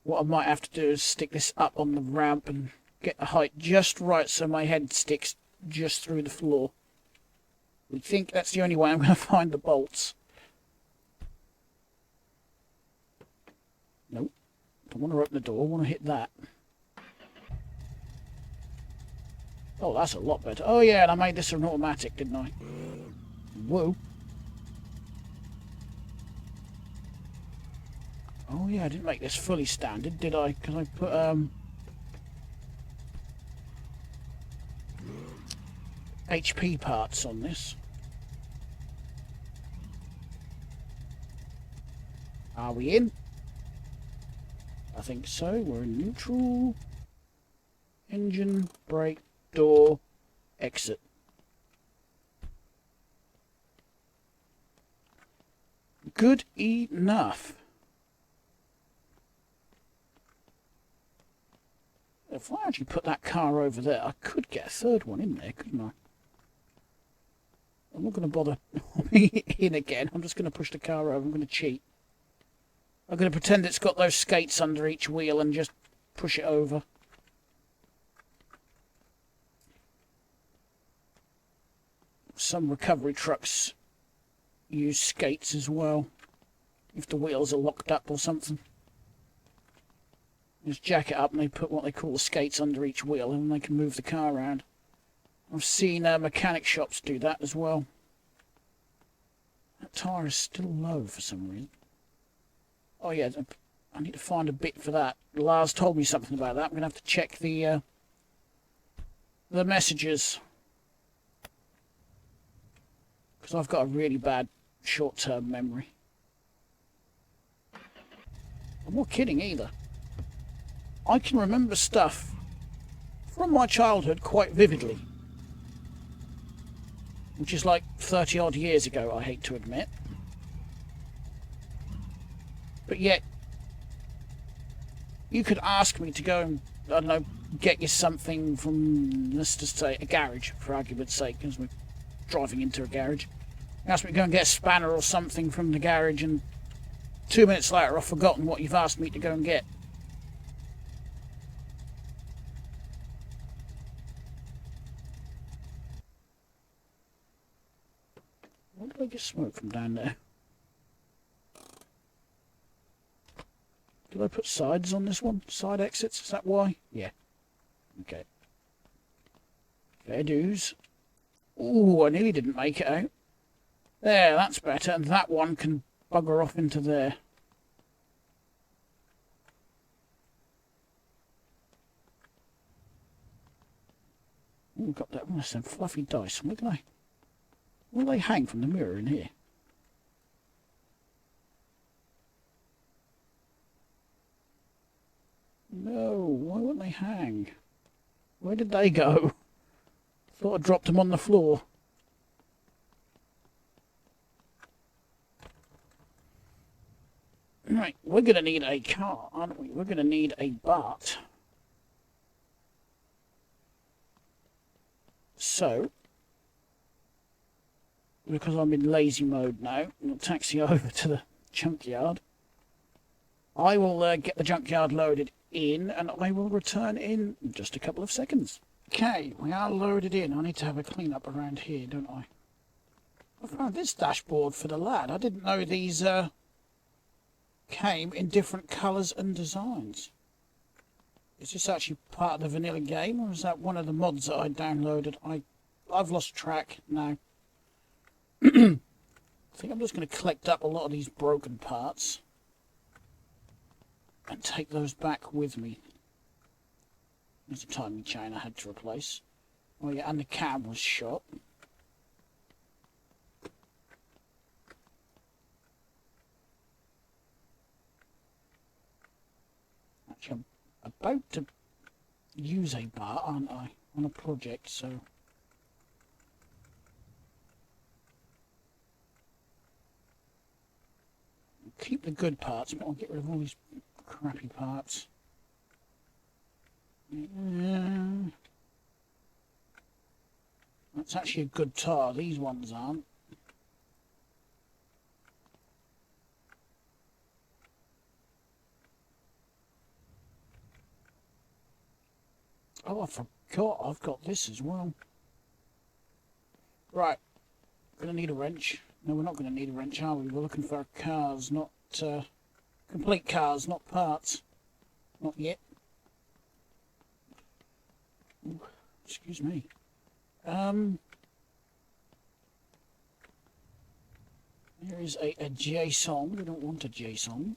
What I might have to do is stick this up on the ramp and get the height just right so my head sticks just through the floor. I think that's the only way I'm going to find the bolts. Nope. Don't want to open the door, I want to hit that. Oh, that's a lot better. Oh yeah, and I made this an automatic, didn't I? Whoa. Oh yeah, I didn't make this fully standard, did I? Because I put, HP parts on this. Are we in? I think so. We're in neutral. Engine, brake, door, exit. Good enough. If I actually put that car over there, I could get a third one in there, couldn't I? I'm not going to bother in again. I'm just going to push the car over. I'm going to cheat. I'm going to pretend it's got those skates under each wheel and just push it over. Some recovery trucks use skates as well, if the wheels are locked up or something. Just jack it up and they put what they call the skates under each wheel and they can move the car around. I've seen mechanic shops do that as well. That tyre is still low for some reason. Oh yeah, I need to find a bit for that. Lars told me something about that. I'm going to have to check the messages. Because I've got a really bad short-term memory. I'm not kidding either. I can remember stuff from my childhood quite vividly. Which is like 30 odd years ago, I hate to admit. But yet, you could ask me to go and, I don't know, get you something from, let's just say, a garage, for argument's sake, because we're driving into a garage. You ask me to go and get a spanner or something from the garage, and 2 minutes later I've forgotten what you've asked me to go and get. Where did I get smoke from down there? Did I put sides on this one? Side exits? Is that why? Yeah. Okay. Fair dues. Ooh, I nearly didn't make it out. There, that's better. And that one can bugger off into there. Ooh, got that one. Some fluffy dice. Where will they hang from the mirror in here? No, why wouldn't they hang? Where did they go? Thought I dropped them on the floor. Right, we're going to need a car, aren't we? We're going to need a Bart. So, because I'm in lazy mode now, I'll taxi over to the junkyard. I will get the junkyard loaded in, and I will return in just a couple of seconds. Okay, we are loaded in. I need to have a clean up around here, don't I? I found this dashboard for the lad. I didn't know these came in different colours and designs. Is this actually part of the vanilla game, or is that one of the mods that I downloaded? I've lost track now. I think I'm just going to collect up a lot of these broken parts and take those back with me. There's a timing chain I had to replace. Oh yeah, and the cam was shot. I'm about to use a bar, aren't I, on a project, so... Keep the good parts, but I'll get rid of all these crappy parts. That's actually a good tar, these ones aren't. Oh, I forgot I've got this as well. Right, gonna need a wrench. No, we're not gonna need a wrench, are we? We're looking for cars, not complete cars, not parts. Not yet. Ooh, excuse me. There is a JSON. We don't want a JSON.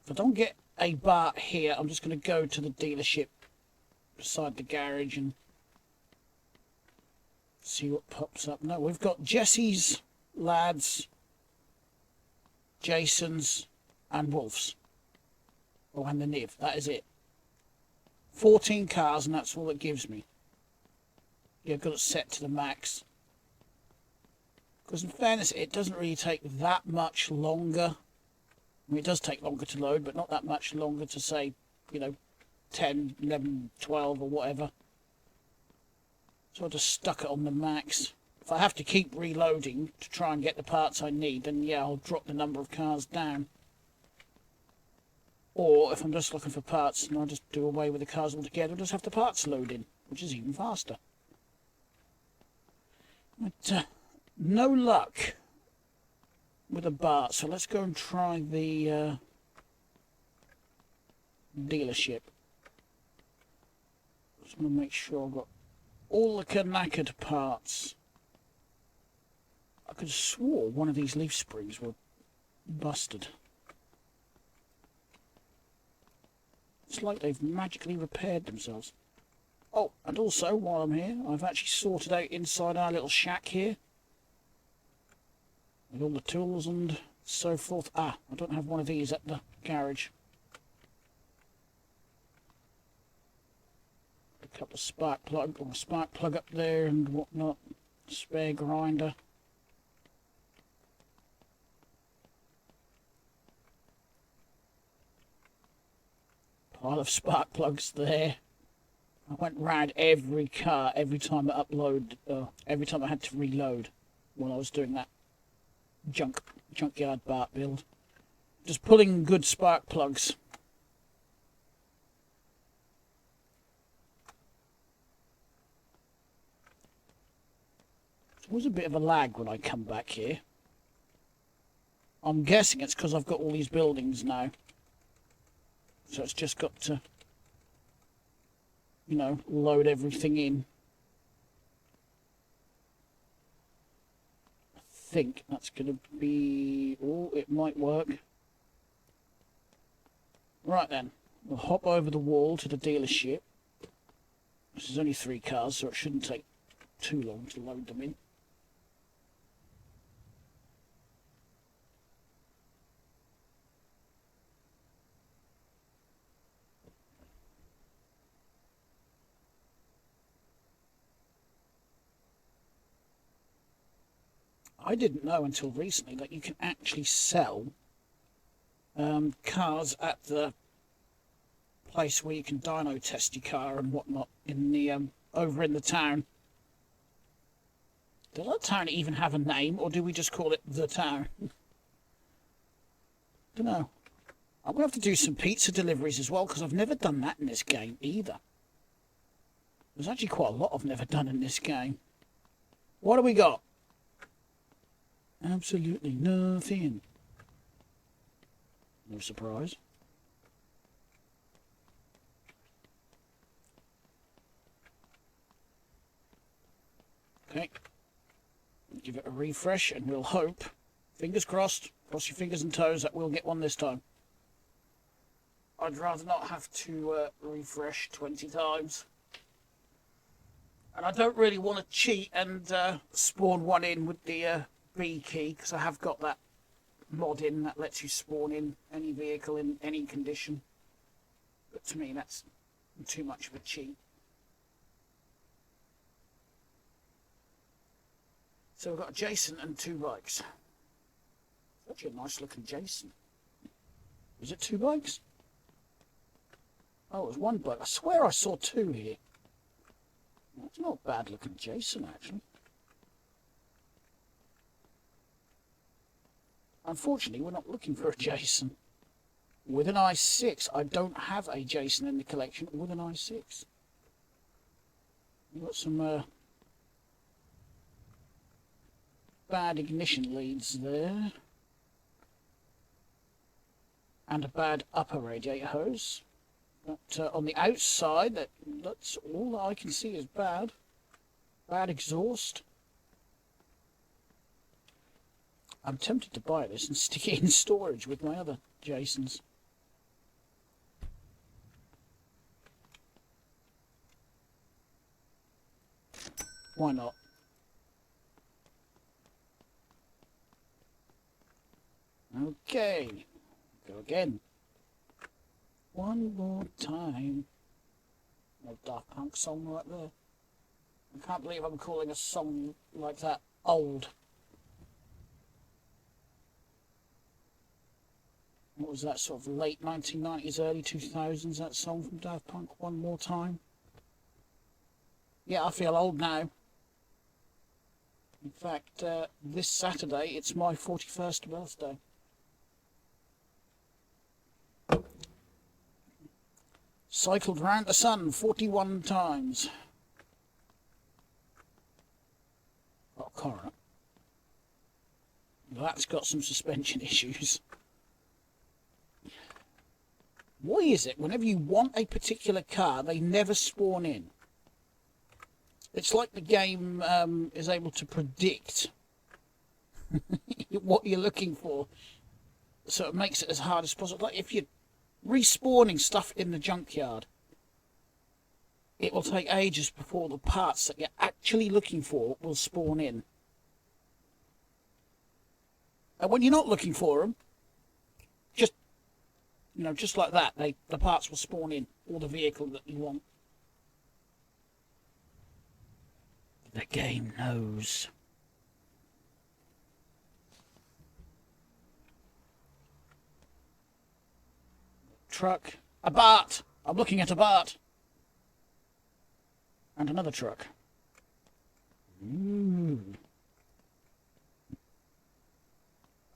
If I don't get a bar here, I'm just going to go to the dealership beside the garage and see what pops up. No, we've got Jesse's, Lads, Jason's, and Wolf's. Oh, and the Niv. That is it. 14 cars, and that's all it gives me. Yeah, I've got it set to the max. Because in fairness, it doesn't really take that much longer. I mean, it does take longer to load, but not that much longer to say, you know, 10, 11, 12 or whatever. So I just stuck it on the max. If I have to keep reloading to try and get the parts I need, then yeah, I'll drop the number of cars down. Or if I'm just looking for parts and I'll just do away with the cars altogether, I'll just have the parts load in, which is even faster. But no luck with a bar, so let's go and try the dealership. Just want to make sure I've got all the knackered parts. I could have swore one of these leaf springs were busted. It's like they've magically repaired themselves. Oh, and also, while I'm here, I've actually sorted out inside our little shack here. With all the tools and so forth. Ah, I don't have one of these at the garage. A couple of spark plug up there and whatnot. Spare grinder. Pile of spark plugs there. I went round every car every time I every time I had to reload while I was doing that junkyard BART build. Just pulling good spark plugs. There's always a bit of a lag when I come back here. I'm guessing it's because I've got all these buildings now. So it's just got to, you know, load everything in. I think that's going to be... Oh, it might work. Right then, we'll hop over the wall to the dealership. This is only 3 cars, so it shouldn't take too long to load them in. I didn't know until recently that you can actually sell cars at the place where you can dyno test your car and whatnot in the over in the town. Does that town even have a name, or do we just call it the town? Don't know. I'm gonna have to do some pizza deliveries as well, because I've never done that in this game either. There's actually quite a lot I've never done in this game. What do we got? Absolutely nothing. No surprise. Okay. Give it a refresh and we'll hope, fingers crossed, cross your fingers and toes, that we'll get one this time. I'd rather not have to refresh 20 times. And I don't really want to cheat and spawn one in with the B key, because I have got that mod in that lets you spawn in any vehicle in any condition. But to me, that's too much of a cheat. So we've got a Jason and 2 bikes. Such a nice looking Jason. Was it 2 bikes? Oh, it was 1 bike. I swear I saw 2 here. That's not a bad looking Jason, actually. Unfortunately, we're not looking for a Jason. With an i6, I don't have a Jason in the collection with an i6. We've got some bad ignition leads there. And a bad upper radiator hose. But on the outside, that's all that I can see is bad. Bad exhaust. I'm tempted to buy this and stick it in storage with my other Jasons. Why not? Okay. Go again. One more time. No Daft Punk song right there. I can't believe I'm calling a song like that old. What was that, sort of late 1990s, early 2000s, that song from Daft Punk, One More Time? Yeah, I feel old now. In fact, this Saturday, it's my 41st birthday. Cycled round the sun 41 times. Got a coroner. That's got some suspension issues. Why is it whenever you want a particular car, they never spawn in? It's like the game is able to predict what you're looking for. So it makes it as hard as possible. Like if you're respawning stuff in the junkyard, it will take ages before the parts that you're actually looking for will spawn in. And when you're not looking for them, just like that, the parts will spawn in, or the vehicle that you want. The game knows. Truck. A Bart! I'm looking at a Bart. And another truck. Ooh.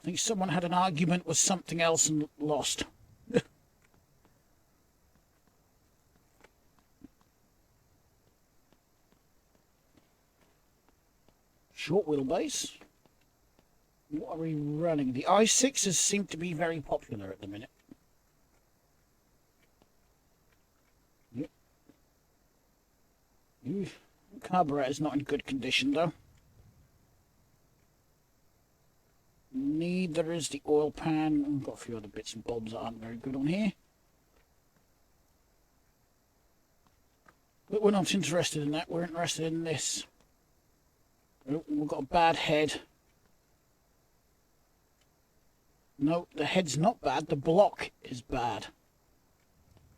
I think someone had an argument with something else and lost. Short wheelbase. What are we running? The i6s seem to be very popular at the minute. Yep. Carburetor's not in good condition though. Neither is the oil pan. I've got a few other bits and bobs that aren't very good on here. But we're not interested in that. We're interested in this. Oh, we've got a bad head. No, the head's not bad. The block is bad.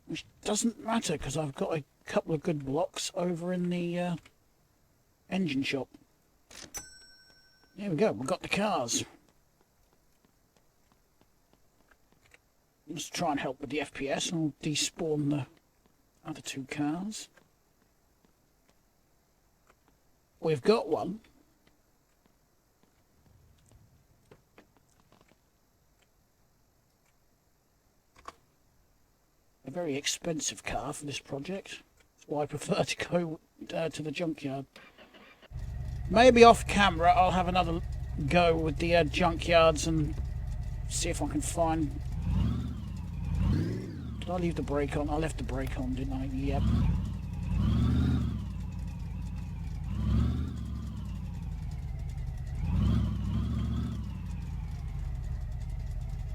Which doesn't matter because I've got a couple of good blocks over in the engine shop. There we go. We've got the cars. Let's try and help with the FPS and I'll despawn the other 2 cars. We've got one. A very expensive car for this project. That's why I prefer to go to the junkyard. Maybe off camera I'll have another go with the junkyards and see if I can find... Did I leave the brake on? I left the brake on, didn't I? Yep.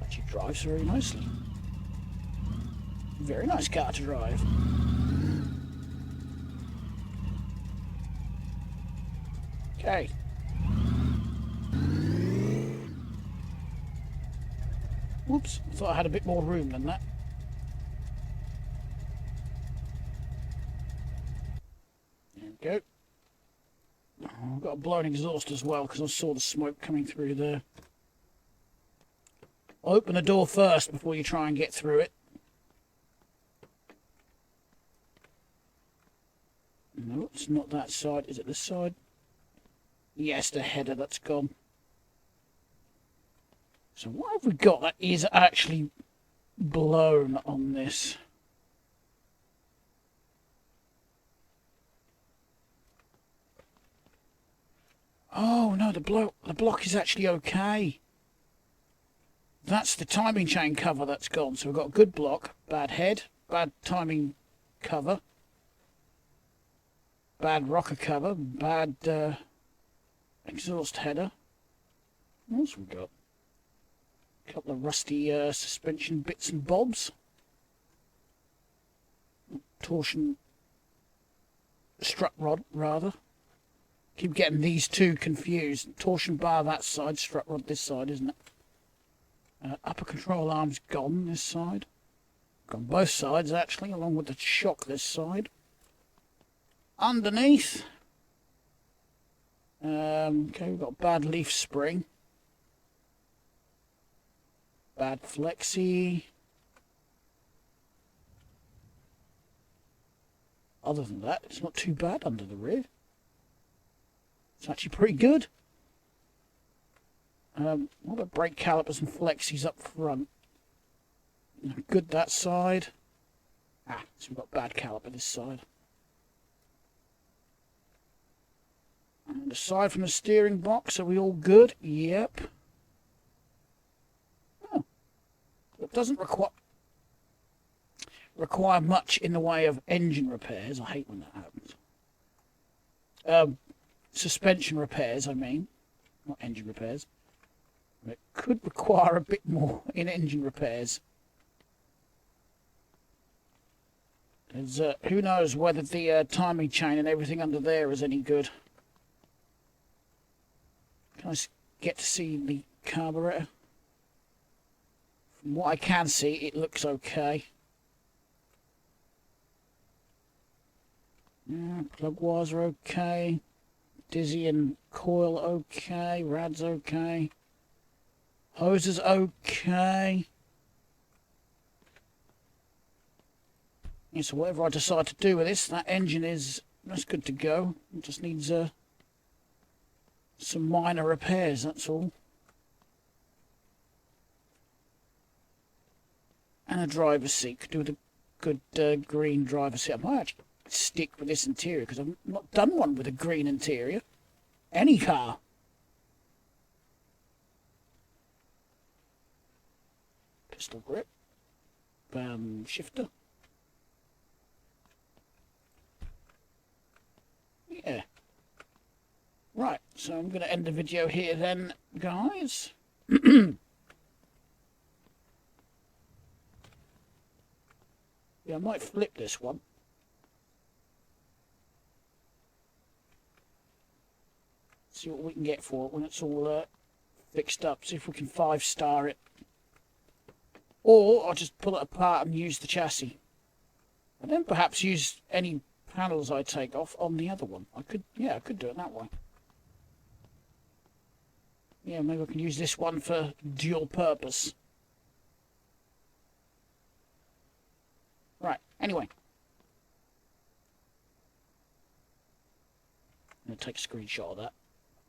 Actually drives very nicely. Very nice car to drive. Okay. Whoops, I thought I had a bit more room than that. we go. Oh, I've got a blown exhaust as well because I saw the smoke coming through there. Open the door first before you try and get through it. No, it's not that side. Is it this side? Yes, the header, that's gone. So what have we got that is actually blown on this? Oh no, the block is actually okay. That's the timing chain cover that's gone. So we've got a good block, bad head, bad timing cover, bad rocker cover, bad exhaust header. What else have we got? A couple of rusty suspension bits and bobs. Torsion strut rod, rather. Keep getting these two confused. Torsion bar that side, strut rod this side, isn't it? Upper control arm's gone this side. Gone both sides, actually, along with the shock this side. Underneath. Okay, we've got bad leaf spring. Bad flexi. Other than that, it's not too bad under the rear. It's actually pretty good. What about brake calipers and flexis up front? Good that side. Ah, so we've got bad caliper this side. And aside from the steering box, are we all good? Yep. Oh. It doesn't require much in the way of engine repairs. I hate when that happens. Suspension repairs, I mean. Not engine repairs. It could require a bit more in engine repairs. Who knows whether the timing chain and everything under there is any good. Can I get to see the carburetor? From what I can see, it looks okay. Yeah, plug wires are okay. Dizzy and coil okay. Rad's okay. Hose is okay. Yeah, so whatever I decide to do with this, that engine that's good to go. It just needs some minor repairs, that's all. And a driver's seat. Could do with a good green driver's seat. I might actually stick with this interior because I've not done one with a green interior. Any car. Pistol grip. Shifter. Yeah. Right, so I'm going to end the video here then, guys. Yeah, I might flip this one. See what we can get for it when it's all fixed up. See if we can 5-star it. Or I'll just pull it apart and use the chassis. And then perhaps use any panels I take off on the other one. I could do it that way. Yeah, maybe I can use this one for dual purpose. Right, anyway. I'm going to take a screenshot of that.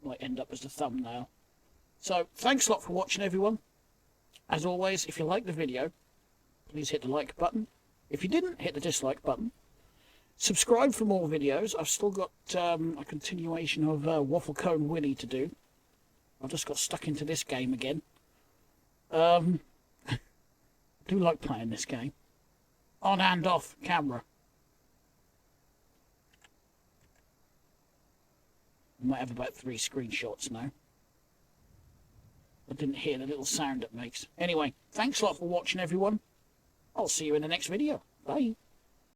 Might end up as the thumbnail. So, thanks a lot for watching, everyone. As always, if you liked the video, please hit the like button. If you didn't, hit the dislike button. Subscribe for more videos. I've still got a continuation of Waffle Cone Willy to do. I've just got stuck into this game again. I do like playing this game. On and off camera. I might have about 3 screenshots now. I didn't hear the little sound it makes. Anyway, thanks a lot for watching, everyone. I'll see you in the next video. Bye.